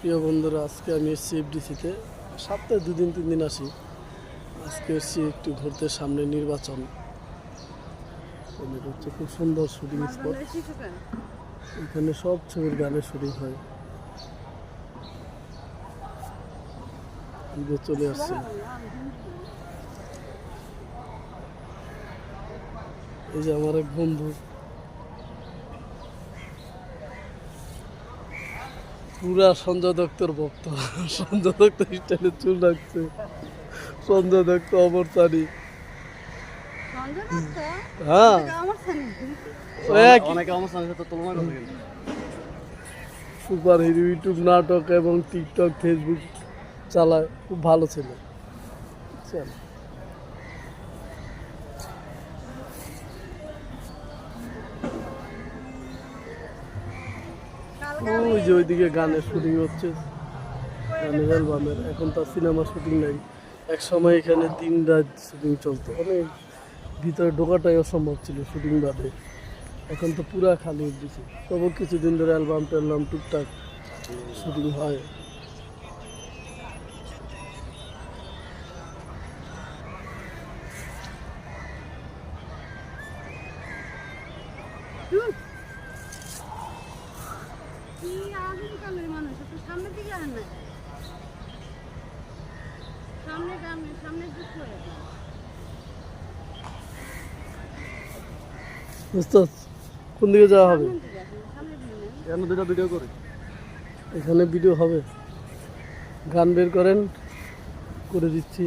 প্রিয় বন্ধুরা, আজকে আমি এসেছি এফডিসিতে। সপ্তাহে 2-3 দিন আসি। আজকে এসেছি একটু ঘুরতে, সামনে নির্বাচন। এটা হচ্ছে খুব সুন্দর শুটিং স্পট। এখানে সব ছবির গানের শুটিং হয়। ঈদে চলে আসছে। এই যে আমার এক বন্ধু, পুরা সঞ্জয় দত্তর ভক্ত। সঞ্জয় দত্ত স্টাইলে চুল রাখছে। সঞ্জয় দত্ত অমরতানি। হ্যাঁ, সুপার হিরো। ইউটিউব, নাটক এবং টিকটক, ফেসবুক চালায়। খুব ভালো ছিল। ওই যে ওইদিকে গানের শুটিং হচ্ছে, গানের অ্যালবামের। এখন তার সিনেমা শুটিং নাই। এক সময় এখানে দিন রাত শুটিং চলতো, অনেক ভিতরে ঢোকাটাই অসম্ভব ছিল শুটিং বাদে। এখন তো পুরা খালি দিচ্ছে। তবু কিছুদিন ধরে অ্যালবাম টালবাম টুকটাক শুটিং হয়। কোন দিকে যাওয়া হবে? ভিডিও করে এখানে ভিডিও হবে। গান বের করেন, করে দিচ্ছি।